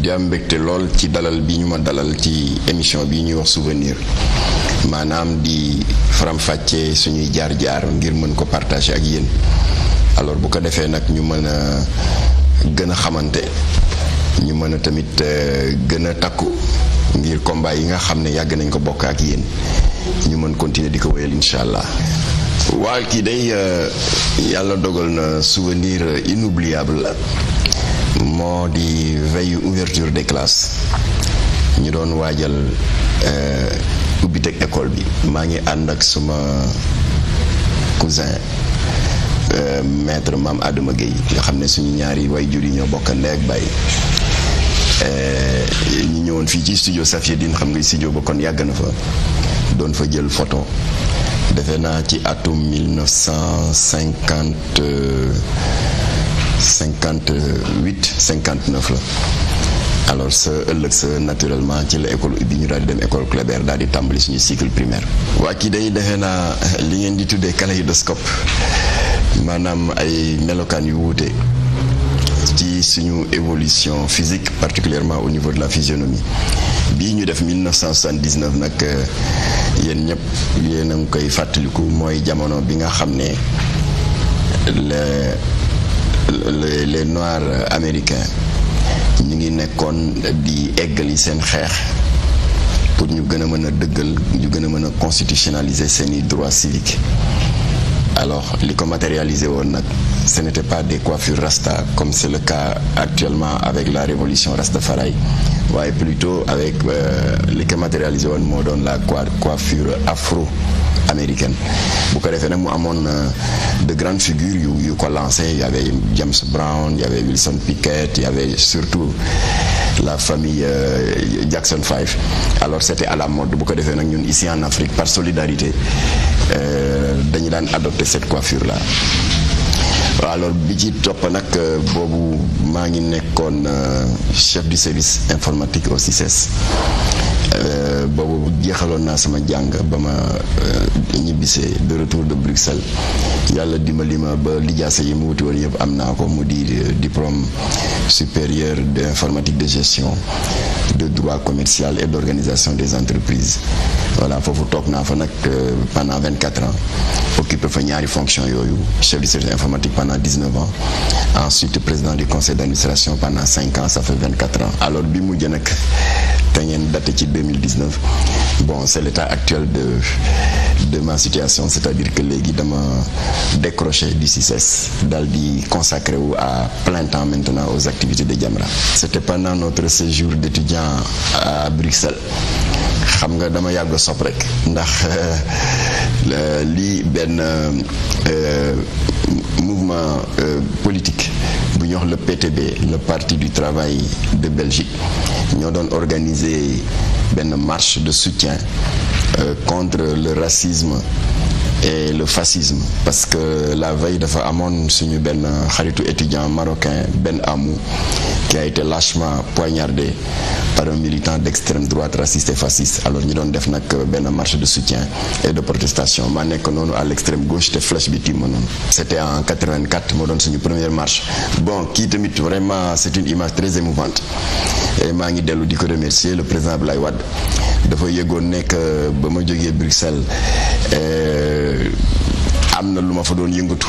di am mbégte lool ci dalal bi ñu ma dalal ci émission bi ñuy wax souvenir maanaam di faram-fàccee suñuy jaar-jaar ngir mën ko partager ak yéen alors bu ko defee nag ñu mën a gën a xamante ñu mën a tamit gën a takku ngir combat yi nga xam ne yàgg nañ ko bokk ak yéen ñu mën continuer di ko wéyal incha allah. waa kii day yàlla dogal na souvenir inoubliable la moo di veille ouverture des classes ñu doon waajal ubbiteg école bi maa ngi ànd ak suma cousin maître Mame Adama Gueye nga xam ne suñu ñaari waajur yi ñoo bokk ndey ak baay ñu ñëwoon fii ci studio Safieddine xam nga studio ba kon yàgg na fa doon fa jël photo defe naa ci atum 1958-59 la alors sa ëllëg sa naturellement ci la école ubbi ñu daal di dem école Kléber daal di tàmbali suñu cycle primaire. waa kii day defe naa li ngeen di tuddee kaléidoscope maanaam ay melokaan yu wuute ci suñu évolution physique particulièrement au niveau de la physionomie bii ñu def 1979 nag yéen ñëpp yéen a ngi koy fàttaliku mooy jamono bi nga xam ne les noirs américains ñu ngi nekkoon di eggali seen xeex pour ñu gën a mën a dëggal ñu gën a mën a constitutionnaliser seeni droits civiques alors li ko matérialisé woon nag ce n'était pas des coiffures rasta comme c'est le cas actuellement avec la révolution rastafari waaye plutôt avec li ko matérialisé woon moo doon la coiffure afro américaine bu ko defee nag mu amoon de grandes figures yu ko lancé il y avait James Brown il y avait Wilson Pickett il y avait surtout la famille Jackson 5 alors c'était à la mode bu ko defee nag ñun ici en Afrique par solidarité dañu daan adopter cette coiffure là waaw alors bi ci topp nag boobu maa ngi nekkoon chef du service informatique au CICES boobu jeexaloon naa sama jàng ba ma ñibbisee de retour de Bruxelles yàlla dimbali ma ba lijaasa yi mu wuti woon yëpp am naa ko mu di diplôme supérieur d'informatique de gestion de droit commercial et d'organisation des entreprises voilà foofu toog naa fa nag pendant 24 ans occupé fa ñaari fonction yooyu chef du service informatique pendant 19 ans ensuite président du conseil d'administration pendant 5 ans ça fait 24 ans alors bi mujj nag te ngeen daté ci 2019 bon c'est l'état actuel de ma situation c'est-à-dire que léegi dama décroché du CICES daal di consacré wu à plein temps maintenant aux activités de Jamra c'était pendant notre séjour d'étudiant à Bruxelles xam nga dama yàgg sopp rek ndax lii benn mouvement politique bu ñuy wax le PTB le Parti du Travail de Belgique ñoo doon organiser benn marche de soutien contre le racisme et le fascisme parce que la veille dafa amoon suñu benn xaritu étudiant marocain Ben Amou qui a été lâchement poignardé par un militant d'extrême droite raciste et fasciste alors ñu doon def nag benn marche de soutien et de protestation maa nekk noonu à l'extrême gauche te flèche bi tiim ma noonu c'était en 84 moo doon suñu première marche bon kii tamit vraiment c'est une image très émouvante et maa ngi dellu di ko remercier le président Abdoulaye Wade dafa yëgoon nekk ba ma jógee Bruxelles am na lu ma fa doon yëngatu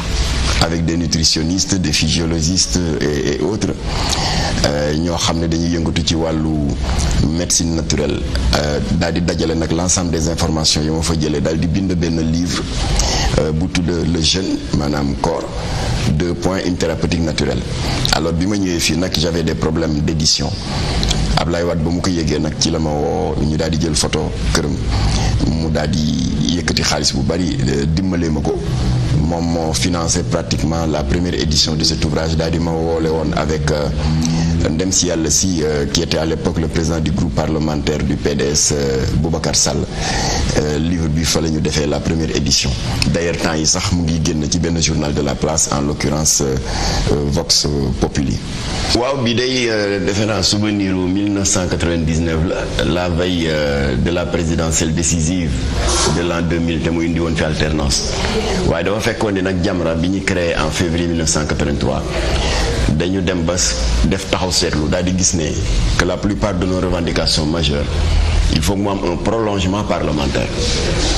avec des nutritionnistes des physiologistes et autres ñoo xam ne dañuy yëngatu ci wàllu médecine naturelle daal di dajale nag l'ensemble des informations yi ma fa jëlee daal di bind benn livre bu tudd le jeune maanaam corps 2 points une thérapeutique naturelle alors bi ma ñëwee fii nag j'avais des problèmes d'édition Ablaye Wade ba mu ko yëgee nag ci la ma woo ñu daal di jël photo këram mu daal di yëkkati xaalis bu bari dimbalee ma ko moom moo financé pratiquement la première édition de cet ouvrage daal di ma woole woon avec ndem si yàlla si qui était à l'époque le président du groupe parlementaire du PDS Boubacar Sall livre bi fa la ñu defee la première édition d'ailleurs temps yi sax mu ngi génn ci benn journal de la place en l'occurrence Vox Populi waaw bi day defe naa souvenir 1999 la veille de la présidentielle décisive de l'an 2000 te mu indi woon fi alternance waaye dafa fekkoon ne nag Jamra bi ñu créé en février 1983 dañu dem ba def taxaw seetlu daal di gis ne que la plupart de nos revendications majeures il faut que mu am un prolongement parlementaire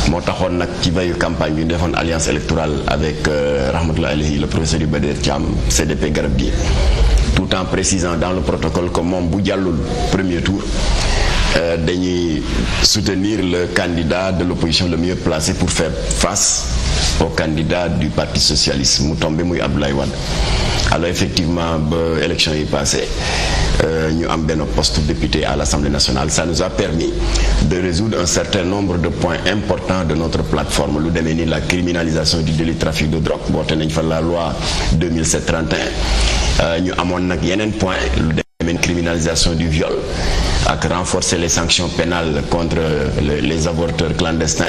moo taxoon nag ci veillu campagne bi ñu defoon alliance électorale avec rahmatullahi alayhi le professeur Iba Der Thiam CDP Garab gi tout en précisant dans le protocole que moom bu jàllul premier tour dañuy soutenir le candidat de l'opposition le mieux placé pour faire face au candidat du Parti socialiste mu tombé muy Abdoulaye Wade. Alors effectivement ba élection yi passé ñu am benn poste député à l'Assemblée nationale. Ça nous a permis de résoudre un certain nombre de points importants de notre plateforme lu demee ni la criminalisation du délit de trafic de drogue boote nañ fa la loi 2007-31 ñu amoon nag yeneen point lu demee ni criminalisation du viol ak renforcer les sanctions pénales contre les avorteurs clandestins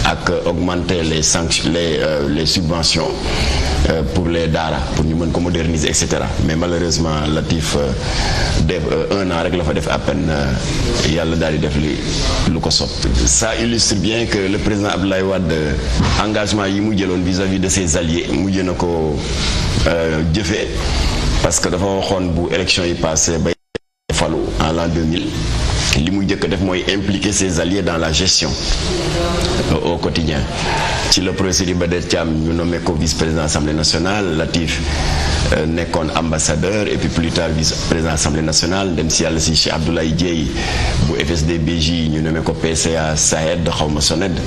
ak augmenter les sanctions les subventions pour les daara pour ñu mën ko moderniser et cetera mais malheureusement Latif def 1 an rek la fa def à peine yàlla daal di def lu ko sot. Ça illustre bien que le président Abdoulaye Wade engagement yi mu jëloon vis-à-vis de ses alliés mujj na ko jëfee parce que dafa waxoon bu élection yi passé ba falu en l'an 2000 li muy jëkk def mooy impliquer ses alliés dans la gestion au quotidien. Ci le professeur Iba Der Thiam ñu nommé ko vice-président Assemblée nationale, Latif nekkoon ambassadeur et puis plus tard vice-président Assemblée nationale dem si yàlla si Cheikh Abdoulaye Dièye bu FSD/BJ ñu nommé ko PCA SAED xawma SONED.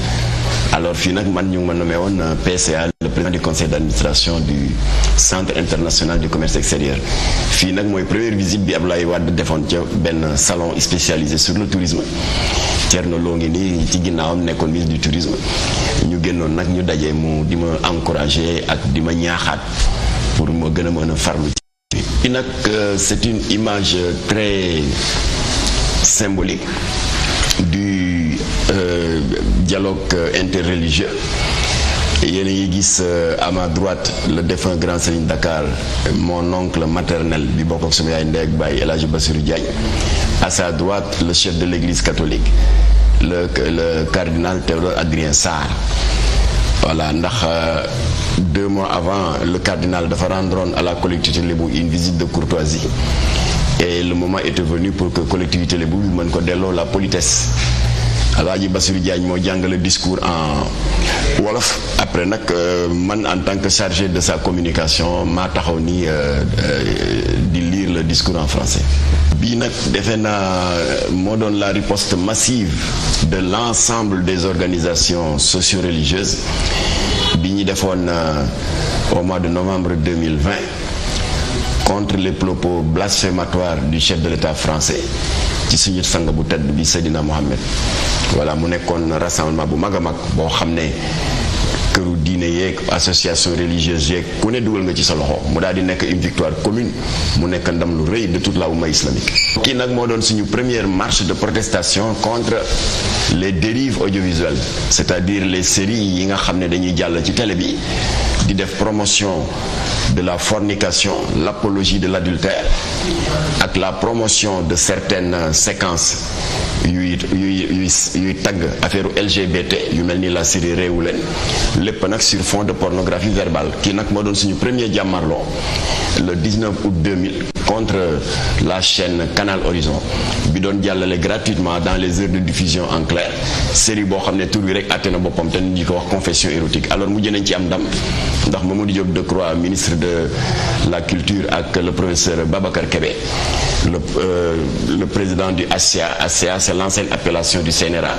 Alors fii nag man ñu ngi ma nommé woon PCA le président du conseil d'administration du centre international du commerce extérieur. Fii nag mooy première visite bi Abdoulaye Wade defoon ca benn salon spécialisé sur le tourisme. Thierno Lo ngi nii ci ginnaawam nekkoon ministre du tourisme ñu génnoon nag ñu daje mu di ma encourager ak di ma ñaaxaat pour ma gën a mën a farlu ci. Fii nag c'est une image très symbolique du dialogue interreligieux. Yéen a ngi gis à ma droite le défunt grand serigne Dakar mon oncle maternel bi bokk ak sama yaay ndey ak baay El Hadji Bassirou Diagne. À sa droite le chef de l'église catholique le cardinal Théodore Adrien Sarr. Voilà ndax 2 mois avant le cardinal dafa rendre à la collectivité Lébou une visite de courtoisie et le moment était venu pour que collectivité Lébou bi mën ko delloo la politesse. Alaaji Bassirou Diagne moo jàngale discours en wolof après nag man en tant que chargé de sa communication maa taxaw ni di lire le discours en français. Bii nag defe naa moo doon la riposte massive de l'ensemble des organisations socio-religieuses bi ñu defoon au mois de novembre 2020 contre les propos blasphématoires du chef de l'État français ci suñu sang bu tedd bi Seydina Mohamed. Voilà mu nekkoon rassemblement bu mag a mag boo xam ne këru diine yeeg association religieuse yeeg ku ne dugal nga ci sa loxo mu daal di nekk une victoire commune mu nekk ndam lu rëy de toute la oumma islamique. Kii nag moo doon suñu première marche de protestation contre les dérives audiovisuelles c'est-à-dire les séries yi nga xam ne dañuy jàll ci télé bi di def promotion de la fornication, l'apologie de l'adultère ak la promotion de certaines séquences yuy tagg affaire LGBT yu mel ni la série Réewu Leen lépp nag sur fond de pornographie verbale. Kii nag moo doon suñu premier jàmmarloo le 19 août 2000 contre la chaîne Canal Horizon bi doon jàllale gratuitement dans les heures de diffusion en clair série boo xam ne tur bi rek àtte na boppam te ñu ko wax confession érotique. Alors mujj nañ ci am ndam ndax Mamadou Diop Decroix ministre de la culture ak le professeur Babacar Kébé le président du ACA c'est l'ancienne appellation du CNRA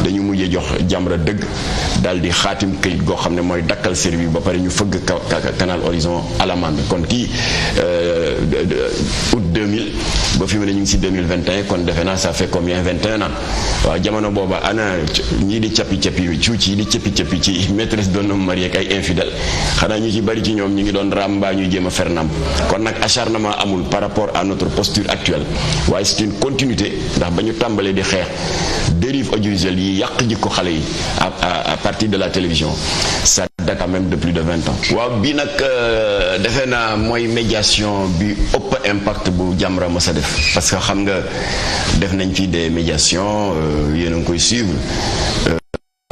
dañu mujjee jox Jamra dëgg daal di xaatim këyit goo xam ne mooy dakkal série bi ba pare ñu fëgg Canal Horizon à l'amende. Kon kii août 2000 ba fi mu ne ñu ngi si 2021 kon defe naa ça fait combien 21 ans waaw jamono booba ana ñii di cappi cuuc yi di cappi ci maîtresse d'un homme marié ak ay infidèle xanaa ñu ci bari ci ñoom ñu ngi doon raam mbaa ñuy jéem a fer namp. Kon nag acharnement amul par rapport à notre posture actuelle waaye c'est une continuité ndax ba ñu tàmbalee di xeex dérive audiovisuelle yi yàq jikko xale yi à partir de la télévision ça date quand même de plus de 20 ans. Waaw bii nag defe naa mooy médiation bi ëpp impact bu Jamra mës a def parce que xam nga def nañ fi des médiations yéen a ngi koy suivre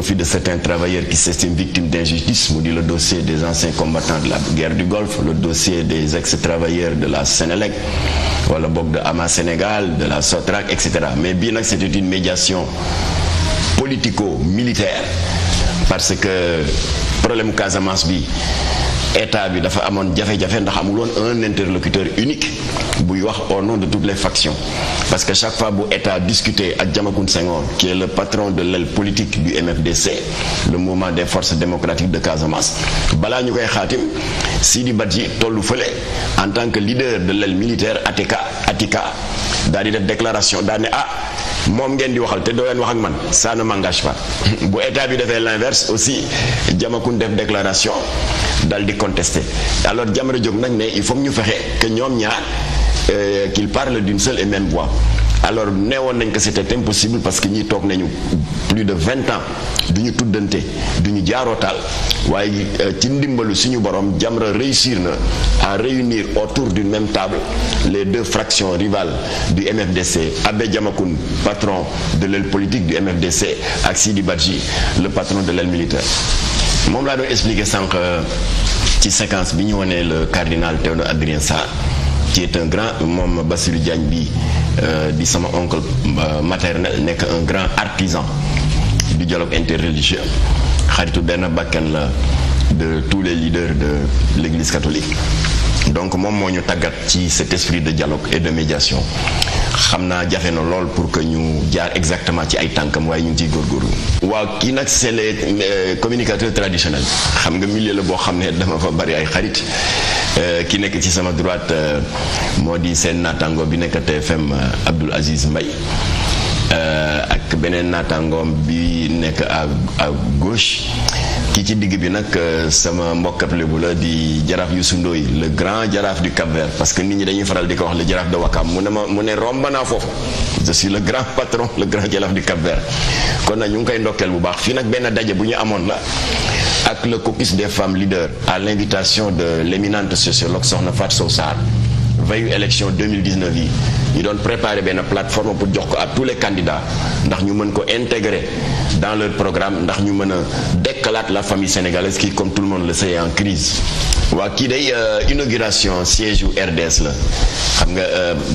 de certains travailleurs qui s'estiment victimes d'injustice, mu di le dossier des anciens combattants de la guerre du Golfe, le dossier des ex-travailleurs de la Sénélec, wala boog de Ama Sénégal, de la Sotrac, etc. Mais bii nag c'était une médiation politico-militaire parce que problème Casamance bi état bi dafa amoon jafe-jafe ndax amul woon un interlocuteur unique buy wax au nom de toutes les factions, parce que chaque fois bu état discuter ak Diamacoune Senghor qui est le patron de l'aile politique du MFDC, le mouvement des forces démocratiques de Casamance, balaa ñu koy xaatim Sidi Badji tollu fële en tant que leader de l'aile militaire Atika daal di def déclaration daal ne moom ngeen di waxal te doo leen wax ak man, ça ne m'engage pas. bu état bi defee l'inverse aussi Diamacoune def déclaration dal di contester. Alors Jamra jóg nag ne il faut ñu fexe que ñoom ñaar qu'ils parlent d'une seule et même voix. Alors neewoon nañ que c'était impossible parce que ñi toog nañu plus de 20 ans du ñu tuddante du ñu jaarootaal, waaye ci ndimbalu suñu borom Jamra réussir na à réunir autour d'une même table les deux fractions rivales du MFDC, Abbé Diamacoune, patron de l'aile politique du MFDC, ak Sidi Badji, le patron de l'aile militaire. Moom laa doon expliquer sànq ci séquence bi ñu wonee le cardinal Théodore Adrien Sarr, qui est un grand, moom Bassirou Diagne bi di sama oncle maternel, nekk un grand artisan du dialogue interreligieux, xaritu benn bakkan la de tous les leaders de l'église catholique. Donc moom moo ñu tàggat ci cet esprit de dialogue et de médiation. xam naa jafe na lool pour que ñu jaar exactement ci ay tànkam, waaye ñu ngi ciy góorgóorlu. waaw kii nag c'est les communicateurs traditionnels, xam nga milieu la boo xam ne dama fa bari ay xarit. ki nekk ci sama droite moo di seen naataango bi nekk TFM Abdoul Aziz Mbaye, ak beneen naataangoom bi nekk à gauche. ki ci digg bi nag sama mbokkab lébu la di jaraaf Youssou Ndoye, le grand jaraaf du Cap-Vert, parce que nit ñi dañuy faral di ko wax le jaraaf de Wakam, mu ne romb naa foofu, je suis le grand patron, le grand jaraaf du Cap-Vert. kon nag ñu ngi koy ndokkeel bu baax. Fii nag benn daje bu ñu amoon la ak le caucus des femmes leaders à l'invitation de l'éminente sociologue Sokhna Fatou Sow Sarr, veille élection 2019 yi ñu doon préparer benn plateforme pour jox ko à tous les candidats ndax ñu mën ko intégrer dans leur programme, ndax ñu mën a dekkalaat la famille sénégalaise qui, comme tout le monde le sait, est en crise. waa kii day inauguration siège u RDS la. xam nga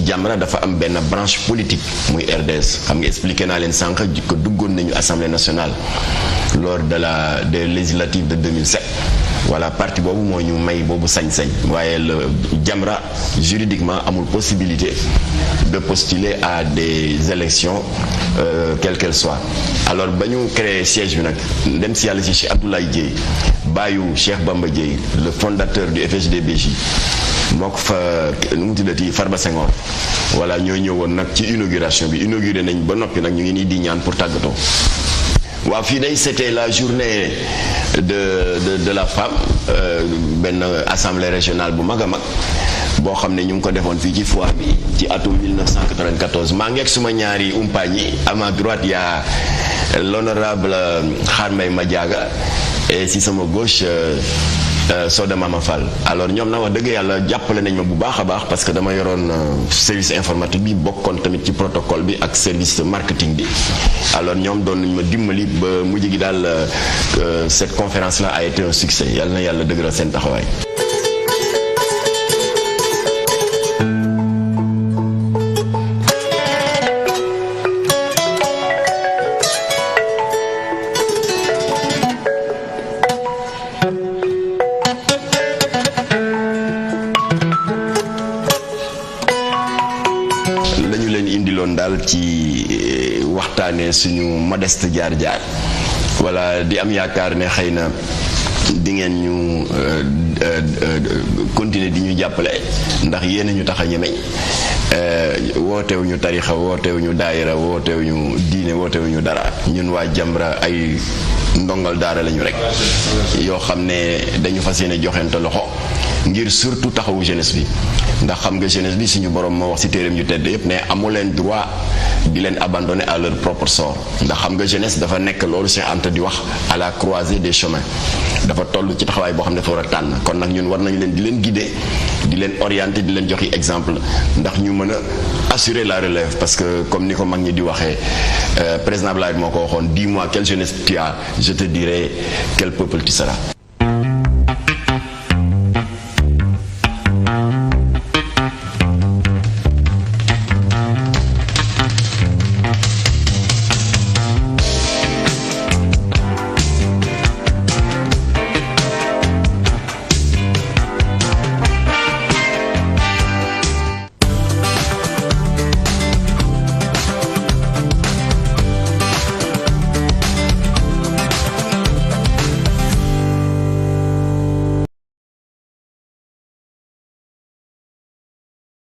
Jamra dafa am benn branche politique muy RDS, xam nga expliqué naa leen sànq ko duggoon nañu Assemblée nationale lors des législatives de 2007. voilà, parti boobu moo ñu may boobu sañ-sañ, waaye le Jamra juridiquement amul possibilité de postuler à des élections quelles qu'elles soient. Alors ba ñu créé siège bi nag dem si yàlla si Cheikh Abdoulaye Dièye baayu Cheikh Bamba Dièye, le fondateur du FSD/BJ, moo ko fa nu mu tuddati Farba Senghor, voilà ñoo ñëwoon nag ci inauguration bi. Inauguré nañ ba noppi nag ñu ngi nii di ñaan pour tàggatoo. waaw fii day c'était la journée de la femme, benn assemblée régionale bu mag a mag boo xam ne ñu ngi ko defoon fii ci foire bi ci atum 1994. maa ngi ak suma ñaari umpaañ yi, à ma droite y a l'honorable Kharmay Madiaga et si sama gauche Soda Mama Fall. Alors ñoom na wax dëgg yàlla jàppale nañ ma bu baax a baax parce que dama yoroon service informatique bi, bokkoon tamit ci protocole bi ak service marketing bi. Alors ñoom doon nañ ma dimbali ba mujj gi daal cette conférence là a été un succès. yàlla na yàlla dëgëral seen taxawaay. ci waxtaanee suñu modeste jaar-jaar, wala di am yaakaar ne xëy na di ngeen ñu continuer di ñu jàppale ndax yéen ñu tax a ñemeñ. wootewuñu tarixa, wootewuñu daayira, wootewuñu diine, wootewuñu dara. ñun waa Jamra ay ndongal daara lañu rek yoo xam ne dañu fas yéene joxente loxo ngir surtout taxawu jeunesse bi. ndax xam nga jeunesse bi suñu borom moo wax ci téereem yu tedd yépp ne amu leen droit di leen abandonner à leur propre sort. ndax xam nga jeunesse dafa nekk loolu Cheikh Anta di wax à la croisée des chemins, dafa toll ci taxawaay boo xam ne dafa war a tànn. kon nag ñun war nañu leen di leen guider di leen orienter di leen joxi exemple ndax ñu mën a assurer la relève parce que comme ni ko mag ñi di waxee président Abdoulaye moo ko waxoon dis-moi quelle jeunesse tu as je te dirai quel peuple tu seras.